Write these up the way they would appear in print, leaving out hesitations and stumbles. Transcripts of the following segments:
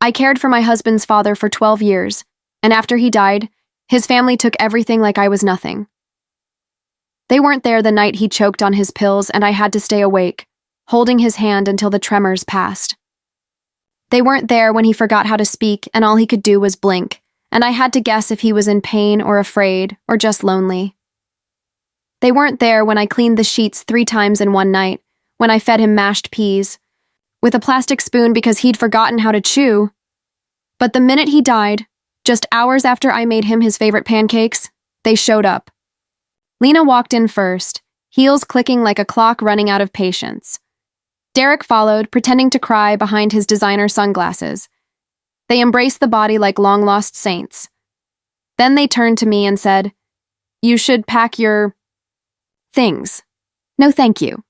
I cared for my husband's father for 12 years, and after he died, his family took everything like I was nothing. They weren't there the night he choked on his pills and I had to stay awake, holding his hand until the tremors passed. They weren't there when he forgot how to speak and all he could do was blink, and I had to guess if he was in pain or afraid or just lonely. They weren't there when I cleaned the sheets 3 times in one night, when I fed him mashed peas, with a plastic spoon because he'd forgotten how to chew. But the minute he died, just hours after I made him his favorite pancakes, they showed up. Lena walked in first, heels clicking like a clock running out of patience. Derek followed, pretending to cry behind his designer sunglasses. They embraced the body like long-lost saints. Then they turned to me and said, "You should pack your things." No thank you.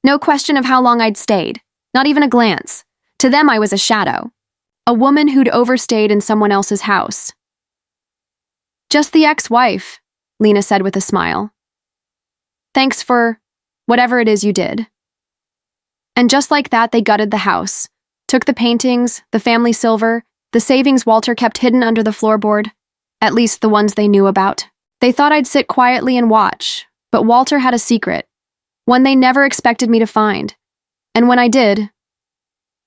No question of how long I'd stayed. Not even a glance. To them, I was a shadow. A woman who'd overstayed in someone else's house. "Just the ex-wife," Lena said with a smile. "Thanks for whatever it is you did." And just like that, they gutted the house. Took the paintings, the family silver, the savings Walter kept hidden under the floorboard. At least the ones they knew about. They thought I'd sit quietly and watch, but Walter had a secret. One they never expected me to find. And when I did,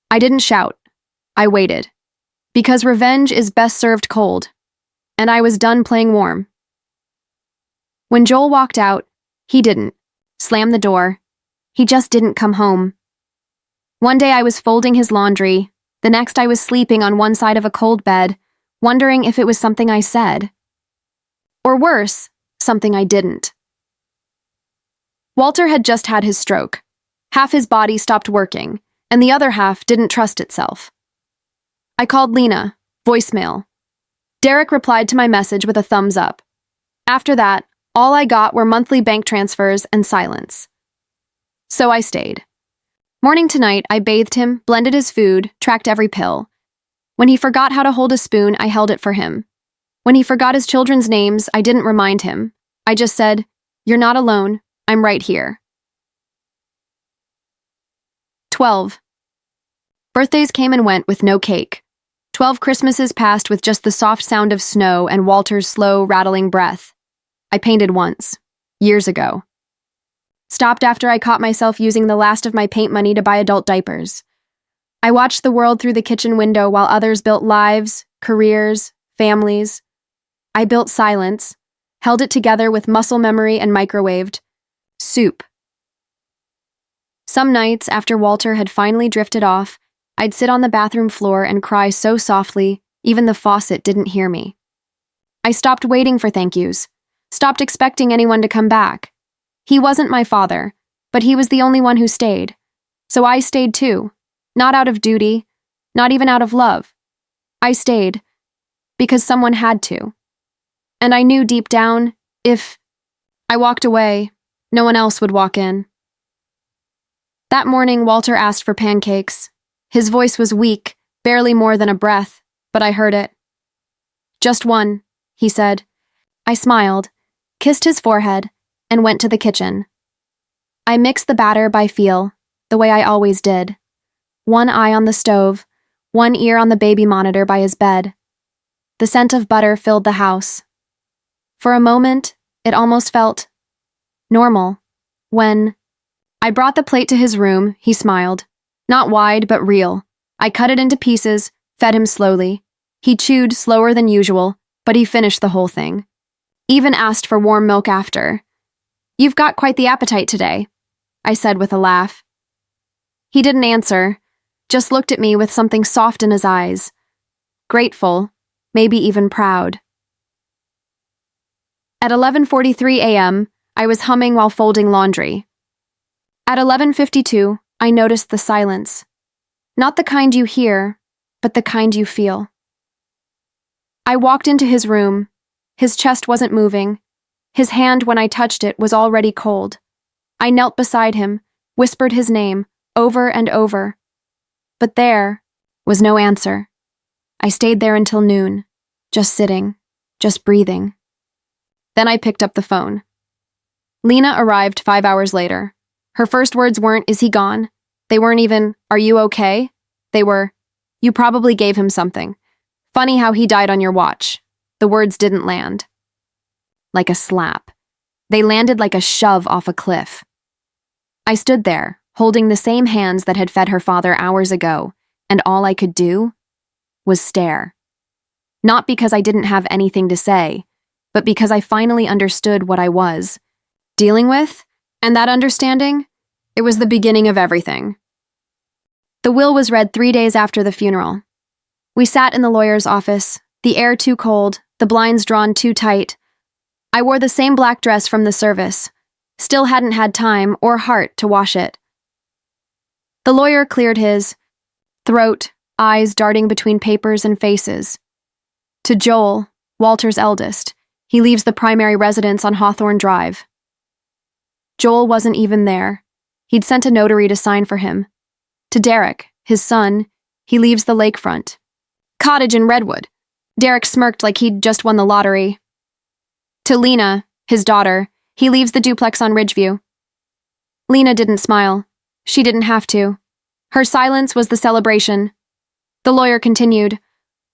I didn't shout. I waited. Because revenge is best served cold. And I was done playing warm. When Joel walked out, he didn't slam the door. He just didn't come home. One day I was folding his laundry. The next I was sleeping on one side of a cold bed, wondering if it was something I said. Or worse, something I didn't. Walter had just had his stroke. Half his body stopped working, and the other half didn't trust itself. I called Lena, voicemail. Derek replied to my message with a thumbs up. After that, all I got were monthly bank transfers and silence. So I stayed. Morning to night, I bathed him, blended his food, tracked every pill. When he forgot how to hold a spoon, I held it for him. When he forgot his children's names, I didn't remind him. I just said, "You're not alone. I'm right here." 12. Birthdays came and went with no cake. 12 Christmases passed with just the soft sound of snow and Walter's slow, rattling breath. I painted once, years ago. Stopped after I caught myself using the last of my paint money to buy adult diapers. I watched the world through the kitchen window while others built lives, careers, families. I built silence, held it together with muscle memory and microwaved. Soup. Some nights, after Walter had finally drifted off, I'd sit on the bathroom floor and cry so softly, even the faucet didn't hear me. I stopped waiting for thank yous, stopped expecting anyone to come back. He wasn't my father, but he was the only one who stayed. So I stayed too, not out of duty, not even out of love. I stayed because someone had to. And I knew deep down, if I walked away, no one else would walk in. That morning, Walter asked for pancakes. His voice was weak, barely more than a breath, but I heard it. "Just one," he said. I smiled, kissed his forehead, and went to the kitchen. I mixed the batter by feel, the way I always did. One eye on the stove, one ear on the baby monitor by his bed. The scent of butter filled the house. For a moment, it almost felt normal. When I brought the plate to his room, he smiled. Not wide, but real. I cut it into pieces, fed him slowly. He chewed slower than usual, but he finished the whole thing. Even asked for warm milk after. "You've got quite the appetite today," I said with a laugh. He didn't answer, just looked at me with something soft in his eyes. Grateful, maybe even proud. At 11:43 a.m., I was humming while folding laundry. At 11:52, I noticed the silence. Not the kind you hear, but the kind you feel. I walked into his room. His chest wasn't moving. His hand, when I touched it, was already cold. I knelt beside him, whispered his name, over and over. But there was no answer. I stayed there until noon, just sitting, just breathing. Then I picked up the phone. Lena arrived 5 hours later. Her first words weren't, "Is he gone?" They weren't even, "Are you okay?" They were, You probably gave him something. Funny how he died on your watch. The words didn't land. Like a slap. They landed like a shove off a cliff. I stood there, holding the same hands that had fed her father hours ago, and all I could do was stare. Not because I didn't have anything to say, but because I finally understood what I was dealing with, and that understanding, it was the beginning of everything. The will was read 3 days after the funeral. We sat in the lawyer's office, the air too cold, the blinds drawn too tight. I wore the same black dress from the service, still hadn't had time or heart to wash it. The lawyer cleared his throat, eyes darting between papers and faces. To Joel, Walter's eldest, he leaves the primary residence on Hawthorne Drive. Joel wasn't even there. He'd sent a notary to sign for him. To Derek, his son, he leaves the lakefront. Cottage in Redwood. Derek smirked like he'd just won the lottery. To Lena, his daughter, he leaves the duplex on Ridgeview. Lena didn't smile. She didn't have to. Her silence was the celebration. The lawyer continued.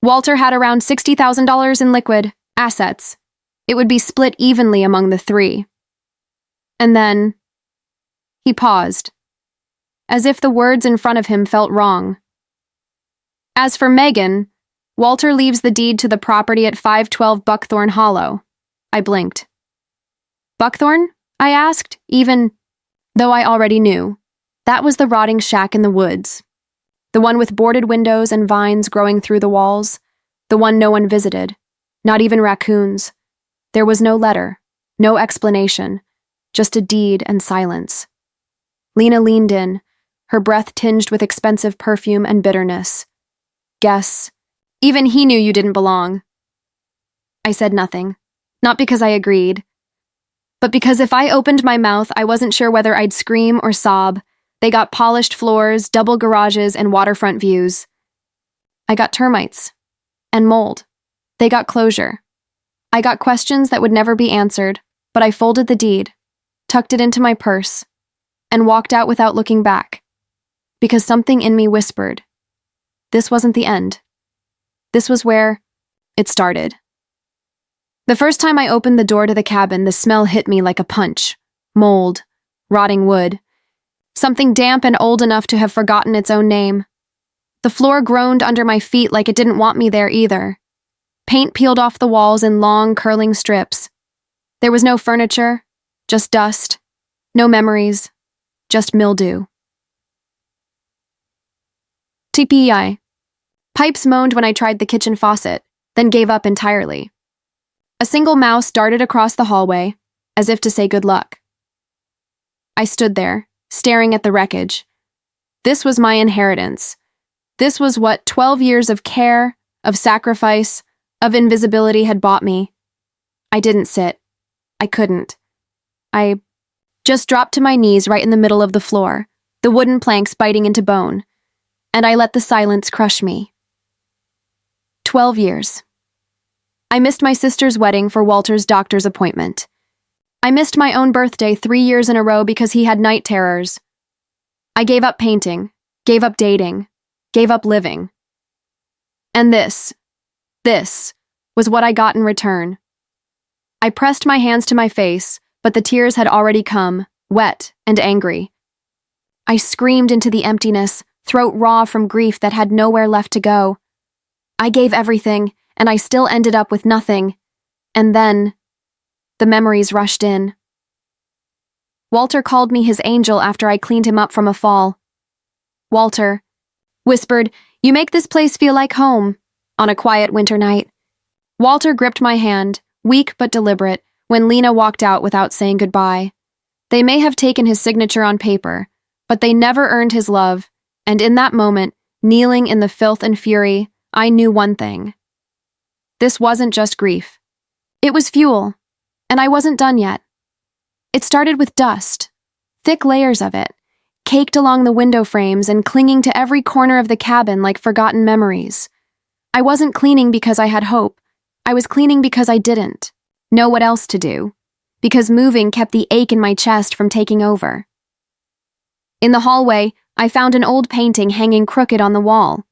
Walter had around $60,000 in liquid assets. It would be split evenly among the three. And then he paused, as if the words in front of him felt wrong. As for Megan, Walter leaves the deed to the property at 512 Buckthorn Hollow. I blinked. Buckthorn? I asked, even though I already knew. That was the rotting shack in the woods. The one with boarded windows and vines growing through the walls. The one no one visited. Not even raccoons. There was no letter, no explanation, just a deed and silence. Lena leaned in, her breath tinged with expensive perfume and bitterness. Guess. Even he knew you didn't belong. I said nothing, not because I agreed, but because if I opened my mouth, I wasn't sure whether I'd scream or sob. They got polished floors, double garages, and waterfront views. I got termites. And mold. They got closure. I got questions that would never be answered, but I folded the deed, tucked it into my purse, and walked out without looking back. Because something in me whispered, this wasn't the end. This was where it started. The first time I opened the door to the cabin, the smell hit me like a punch. Mold, rotting wood. Something damp and old enough to have forgotten its own name. The floor groaned under my feet like it didn't want me there either. Paint peeled off the walls in long, curling strips. There was no furniture, just dust. No memories, just mildew. TPI. Pipes moaned when I tried the kitchen faucet, then gave up entirely. A single mouse darted across the hallway, as if to say good luck. I stood there, staring at the wreckage. This was my inheritance. This was what 12 years of care, of sacrifice, of invisibility had bought me. I didn't sit. I couldn't. I just dropped to my knees right in the middle of the floor, the wooden planks biting into bone, and I let the silence crush me. 12 years. I missed my sister's wedding for Walter's doctor's appointment. I missed my own birthday 3 years in a row because he had night terrors. I gave up painting, gave up dating, gave up living. And this was what I got in return. I pressed my hands to my face, but the tears had already come, wet and angry. I screamed into the emptiness, throat raw from grief that had nowhere left to go. I gave everything, and I still ended up with nothing. And then, the memories rushed in. Walter called me his angel after I cleaned him up from a fall. Walter whispered, "You make this place feel like home," on a quiet winter night. Walter gripped my hand, weak but deliberate, when Lena walked out without saying goodbye. They may have taken his signature on paper, but they never earned his love, and in that moment, kneeling in the filth and fury, I knew one thing. This wasn't just grief. It was fuel, and I wasn't done yet. It started with dust, thick layers of it, caked along the window frames and clinging to every corner of the cabin like forgotten memories. I wasn't cleaning because I had hope. I was cleaning because I didn't know what else to do, because moving kept the ache in my chest from taking over. In the hallway, I found an old painting hanging crooked on the wall.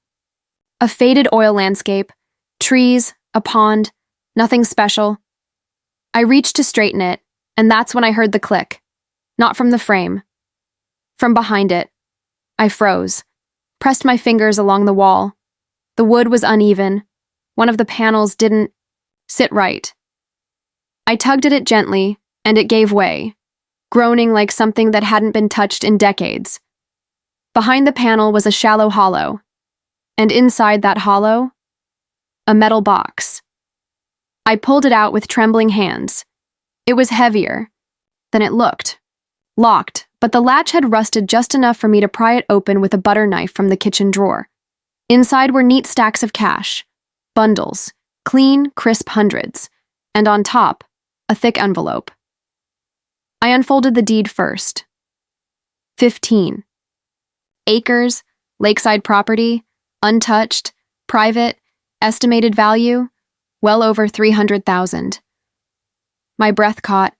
A faded oil landscape, trees, a pond, nothing special. I reached to straighten it, and that's when I heard the click. Not from the frame. From behind it. I froze, pressed my fingers along the wall. The wood was uneven. One of the panels didn't sit right. I tugged at it gently, and it gave way, groaning like something that hadn't been touched in decades. Behind the panel was a shallow hollow, and inside that hollow, a metal box. I pulled it out with trembling hands. It was heavier than it looked. Locked, but the latch had rusted just enough for me to pry it open with a butter knife from the kitchen drawer. Inside were neat stacks of cash, bundles, clean, crisp hundreds, and on top, a thick envelope. I unfolded the deed first. 15. Acres, lakeside property, untouched, private, estimated value, well over 300,000. My breath caught,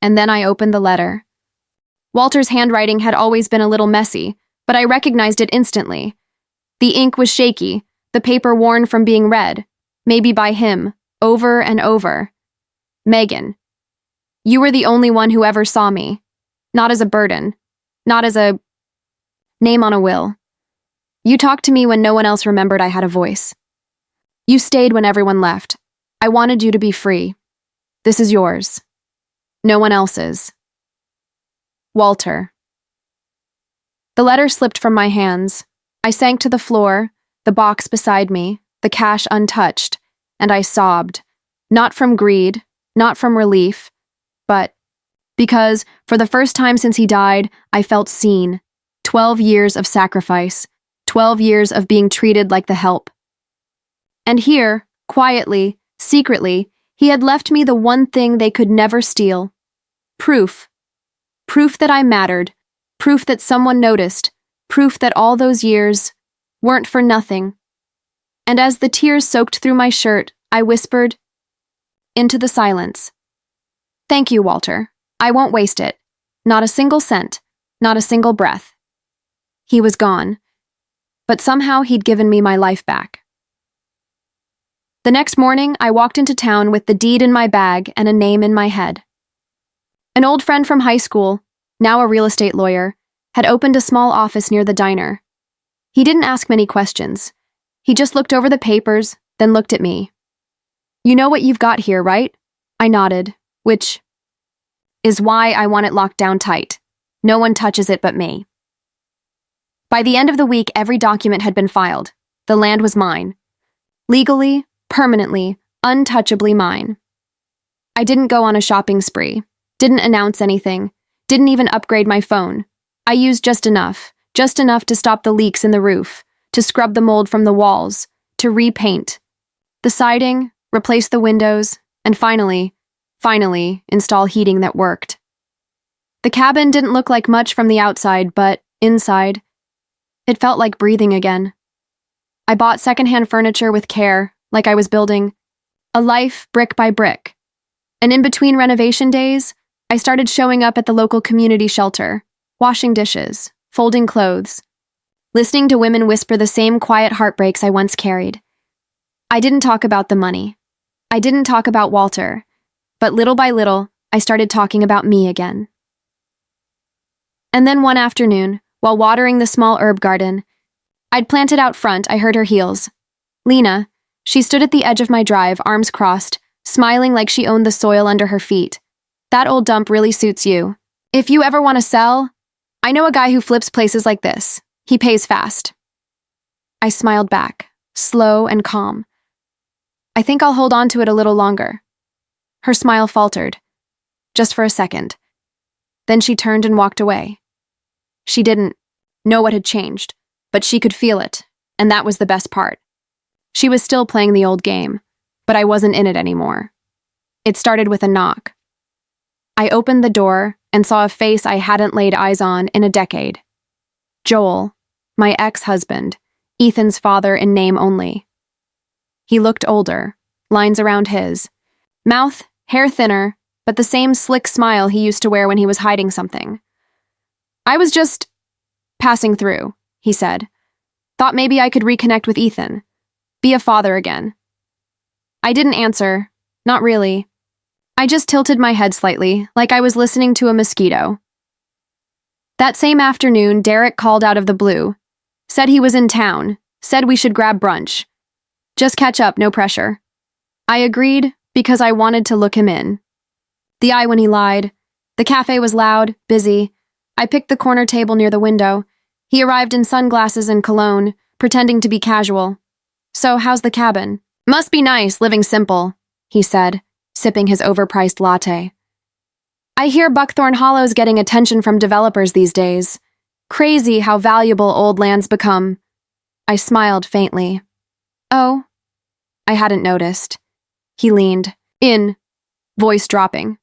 and then I opened the letter. Walter's handwriting had always been a little messy, but I recognized it instantly. The ink was shaky, the paper worn from being read, maybe by him, over and over. Megan, you were the only one who ever saw me. Not as a burden. Not as a name on a will. You talked to me when no one else remembered I had a voice. You stayed when everyone left. I wanted you to be free. This is yours. No one else's. Walter. The letter slipped from my hands. I sank to the floor, the box beside me, the cash untouched, and I sobbed. Not from greed, not from relief, but because, for the first time since he died, I felt seen. 12 years of sacrifice, 12 years of being treated like the help. And here, quietly, secretly, he had left me the one thing they could never steal. Proof. Proof that I mattered. Proof that someone noticed. Proof that all those years weren't for nothing. And as the tears soaked through my shirt, I whispered into the silence. Thank you, Walter. I won't waste it. Not a single cent. Not a single breath. He was gone. But somehow he'd given me my life back. The next morning, I walked into town with the deed in my bag and a name in my head. An old friend from high school, now a real estate lawyer, had opened a small office near the diner. He didn't ask many questions. He just looked over the papers, then looked at me. You know what you've got here, right? I nodded, which is why I want it locked down tight. No one touches it but me. By the end of the week, every document had been filed. The land was mine. Legally, permanently, untouchably mine. I didn't go on a shopping spree, didn't announce anything, didn't even upgrade my phone. I used just enough to stop the leaks in the roof, to scrub the mold from the walls, to repaint the siding, replace the windows, and finally, install heating that worked. The cabin didn't look like much from the outside, but inside, it felt like breathing again. I bought secondhand furniture with care, like I was building a life brick by brick. And in between renovation days, I started showing up at the local community shelter, washing dishes, folding clothes, listening to women whisper the same quiet heartbreaks I once carried. I didn't talk about the money. I didn't talk about Walter, but little by little, I started talking about me again. And then one afternoon, while watering the small herb garden I'd planted out front, I heard her heels. Lena, she stood at the edge of my drive, arms crossed, smiling like she owned the soil under her feet. That old dump really suits you. If you ever want to sell, I know a guy who flips places like this. He pays fast. I smiled back, slow and calm. I think I'll hold on to it a little longer. Her smile faltered, just for a second. Then she turned and walked away. She didn't know what had changed, but she could feel it, and that was the best part. She was still playing the old game, but I wasn't in it anymore. It started with a knock. I opened the door and saw a face I hadn't laid eyes on in a decade. Joel, my ex-husband, Ethan's father in name only. He looked older, lines around his mouth, hair thinner, but the same slick smile he used to wear when he was hiding something. I was just passing through, he said. Thought maybe I could reconnect with Ethan. Be a father again. I didn't answer. Not really. I just tilted my head slightly, like I was listening to a mosquito. That same afternoon, Derek called out of the blue. Said he was in town. Said we should grab brunch. Just catch up, no pressure. I agreed because I wanted to look him in. The eye when he lied. The cafe was loud, busy. I picked the corner table near the window. He arrived in sunglasses and cologne, pretending to be casual. So, how's the cabin? Must be nice, living simple, he said, sipping his overpriced latte. I hear Buckthorn Hollow's getting attention from developers these days. Crazy how valuable old lands become. I smiled faintly. Oh? I hadn't noticed. He leaned in, voice dropping.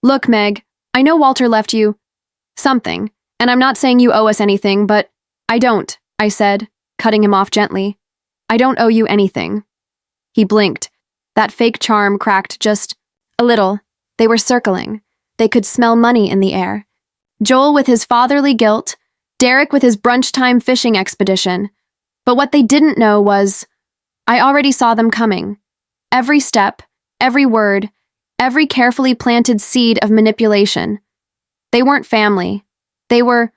Look, Meg, I know Walter left you something, and I'm not saying you owe us anything, but I don't, I said, cutting him off gently. I don't owe you anything. He blinked. That fake charm cracked just a little. They were circling. They could smell money in the air. Joel with his fatherly guilt, Derek with his brunch time fishing expedition. But what they didn't know was, I already saw them coming. Every step, every word, every carefully planted seed of manipulation. They weren't family. They were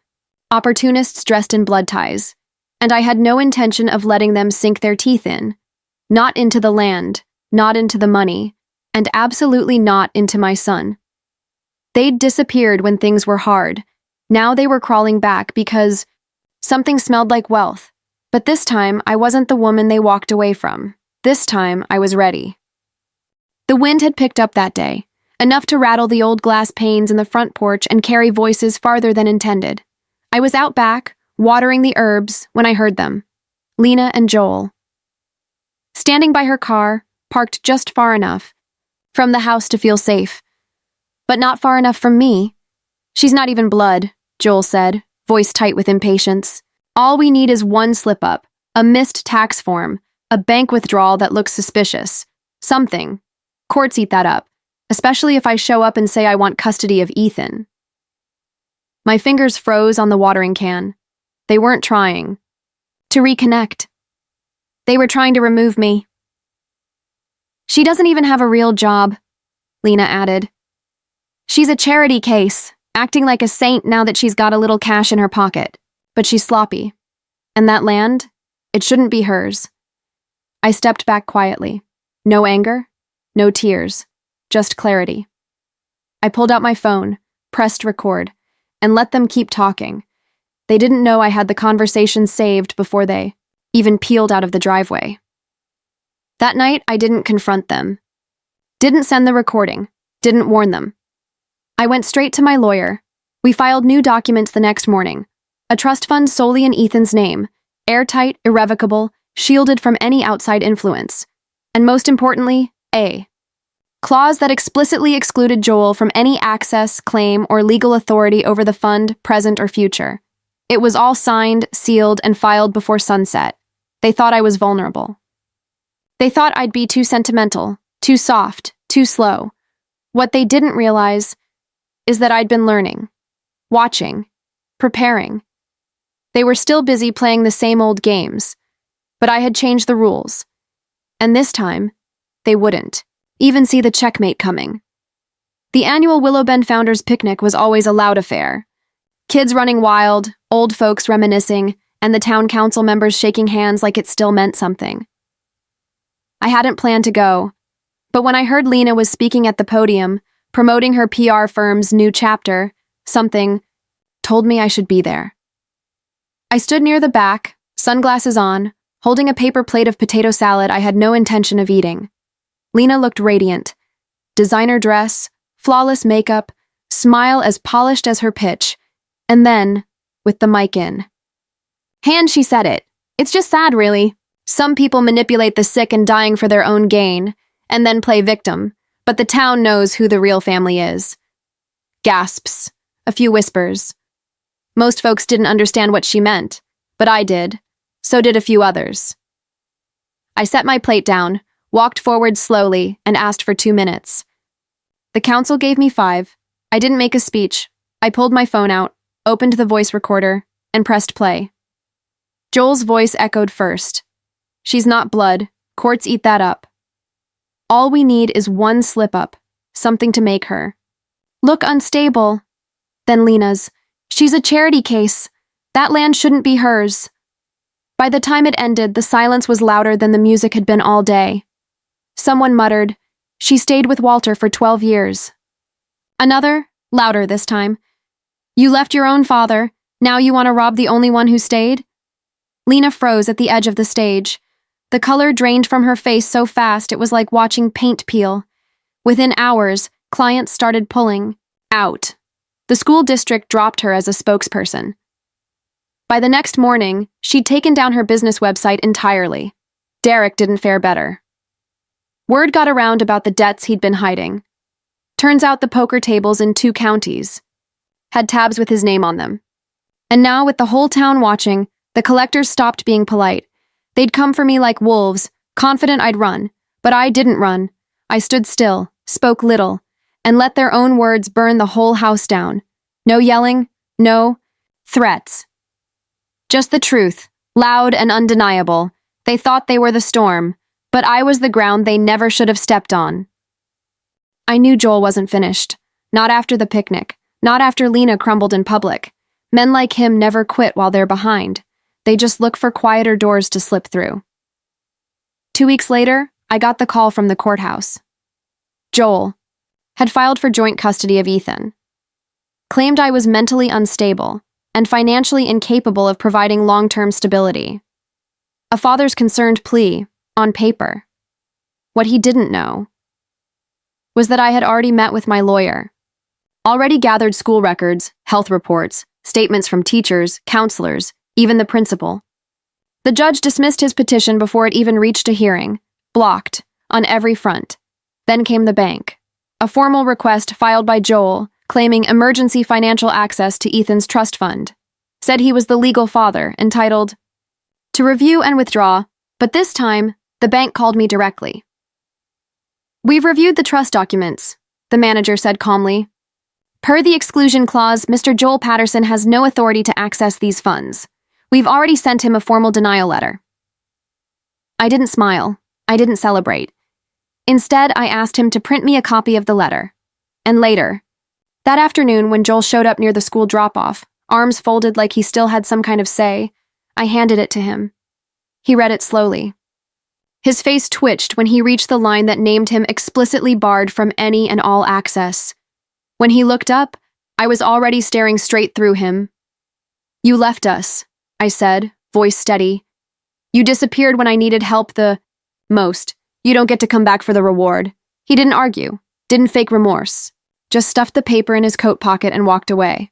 opportunists dressed in blood ties. And I had no intention of letting them sink their teeth in. Not into the land, not into the money, and absolutely not into my son. They'd disappeared when things were hard. Now they were crawling back because something smelled like wealth. But this time, I wasn't the woman they walked away from. This time, I was ready. The wind had picked up that day, enough to rattle the old glass panes in the front porch and carry voices farther than intended. I was out back, watering the herbs, when I heard them. Lena and Joel. Standing by her car, parked just far enough from the house to feel safe. But not far enough from me. She's not even blood, Joel said, voice tight with impatience. All we need is one slip-up, a missed tax form, a bank withdrawal that looks suspicious. Something. Courts eat that up, especially if I show up and say I want custody of Ethan. My fingers froze on the watering can. They weren't trying to reconnect. They were trying to remove me. She doesn't even have a real job, Lena added. She's a charity case, acting like a saint now that she's got a little cash in her pocket. But she's sloppy. And that land, it shouldn't be hers. I stepped back quietly. No anger, no tears, just clarity. I pulled out my phone, pressed record, and let them keep talking. They didn't know I had the conversation saved before they even peeled out of the driveway. That night, I didn't confront them. Didn't send the recording. Didn't warn them. I went straight to my lawyer. We filed new documents the next morning. A trust fund solely in Ethan's name, airtight, irrevocable, shielded from any outside influence. And most importantly, a clause that explicitly excluded Joel from any access, claim, or legal authority over the fund, present or future. It was all signed, sealed, and filed before sunset. They thought I was vulnerable. They thought I'd be too sentimental, too soft, too slow. What they didn't realize is that I'd been learning, watching, preparing. They were still busy playing the same old games, but I had changed the rules. And this time, they wouldn't even see the checkmate coming. The annual Willow Bend Founders Picnic was always a loud affair. Kids running wild, old folks reminiscing, and the town council members shaking hands like it still meant something. I hadn't planned to go, but when I heard Lena was speaking at the podium, promoting her PR firm's new chapter, something told me I should be there. I stood near the back, sunglasses on, holding a paper plate of potato salad I had no intention of eating. Lena looked radiant. Designer dress, flawless makeup, smile as polished as her pitch, and then, with the mic in. "Han," she said it. "It's just sad, really. Some people manipulate the sick and dying for their own gain, and then play victim, but the town knows who the real family is." Gasps. A few whispers. Most folks didn't understand what she meant, but I did. So did a few others. I set my plate down, walked forward slowly, and asked for 2 minutes. The council gave me 5. I didn't make a speech. I pulled my phone out, opened the voice recorder, and pressed play. Joel's voice echoed first. She's not blood. Courts eat that up. All we need is one slip-up, something to make her. Look unstable. Then Lena's. She's a charity case. That land shouldn't be hers. By the time it ended, the silence was louder than the music had been all day. Someone muttered, "She stayed with Walter for 12 years. Another, louder this time, "You left your own father. Now you want to rob the only one who stayed?" Lena froze at the edge of the stage. The color drained from her face so fast it was like watching paint peel. Within hours, clients started pulling out. The school district dropped her as a spokesperson. By the next morning, she'd taken down her business website entirely. Derek didn't fare better. Word got around about the debts he'd been hiding. Turns out the poker tables in 2 counties had tabs with his name on them. And now, with the whole town watching, the collectors stopped being polite. They'd come for me like wolves, confident I'd run. But I didn't run. I stood still, spoke little, and let their own words burn the whole house down. No yelling, no threats. Just the truth, loud and undeniable. They thought they were the storm, but I was the ground they never should have stepped on. I knew Joel wasn't finished. Not after the picnic. Not after Lena crumbled in public. Men like him never quit while they're behind. They just look for quieter doors to slip through. 2 weeks later, I got the call from the courthouse. Joel had filed for joint custody of Ethan. Claimed I was mentally unstable and financially incapable of providing long-term stability. A father's concerned plea, on paper. What he didn't know was that I had already met with my lawyer, already gathered school records, health reports, statements from teachers, counselors, even the principal. The judge dismissed his petition before it even reached a hearing, blocked, on every front. Then came the bank. A formal request filed by Joel, claiming emergency financial access to Ethan's trust fund. Said he was the legal father, entitled to review and withdraw, but this time, the bank called me directly. "We've reviewed the trust documents," the manager said calmly. "Per the exclusion clause, Mr. Joel Patterson has no authority to access these funds. We've already sent him a formal denial letter." I didn't smile. I didn't celebrate. Instead, I asked him to print me a copy of the letter. And later, that afternoon when Joel showed up near the school drop-off, arms folded like he still had some kind of say, I handed it to him. He read it slowly. His face twitched when he reached the line that named him explicitly barred from any and all access. When he looked up, I was already staring straight through him. "You left us," I said, voice steady. "You disappeared when I needed help the most. You don't get to come back for the reward." He didn't argue, didn't fake remorse, just stuffed the paper in his coat pocket and walked away.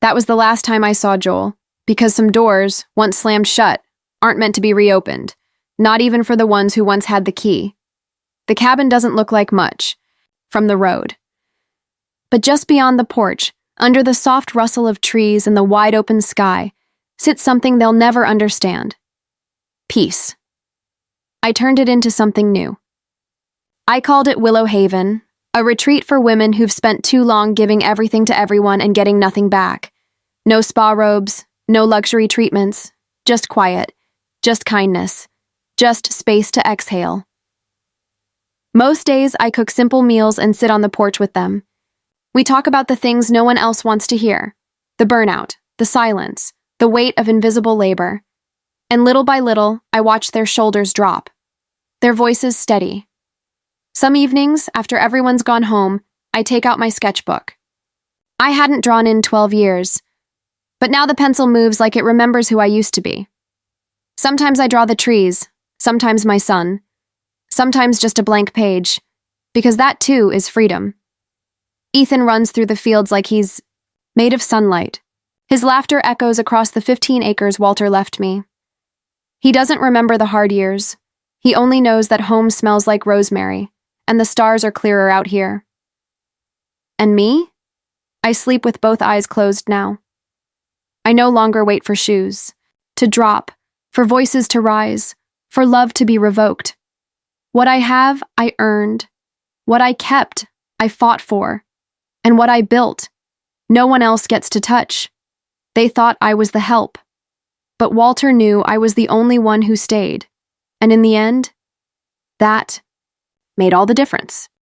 That was the last time I saw Joel, because some doors, once slammed shut, aren't meant to be reopened, not even for the ones who once had the key. The cabin doesn't look like much from the road. But just beyond the porch, under the soft rustle of trees and the wide-open sky, sits something they'll never understand. Peace. I turned it into something new. I called it Willow Haven, a retreat for women who've spent too long giving everything to everyone and getting nothing back. No spa robes, no luxury treatments, just quiet, just kindness, just space to exhale. Most days I cook simple meals and sit on the porch with them. We talk about the things no one else wants to hear, the burnout, the silence, the weight of invisible labor. And little by little, I watch their shoulders drop, their voices steady. Some evenings, after everyone's gone home, I take out my sketchbook. I hadn't drawn in 12 years, but now the pencil moves like it remembers who I used to be. Sometimes I draw the trees, sometimes my son, sometimes just a blank page, because that too is freedom. Ethan runs through the fields like he's made of sunlight. His laughter echoes across the 15 acres Walter left me. He doesn't remember the hard years. He only knows that home smells like rosemary, and the stars are clearer out here. And me? I sleep with both eyes closed now. I no longer wait for shoes to drop, for voices to rise, for love to be revoked. What I have, I earned. What I kept, I fought for. And what I built, no one else gets to touch. They thought I was the help. But Walter knew I was the only one who stayed. And in the end, that made all the difference.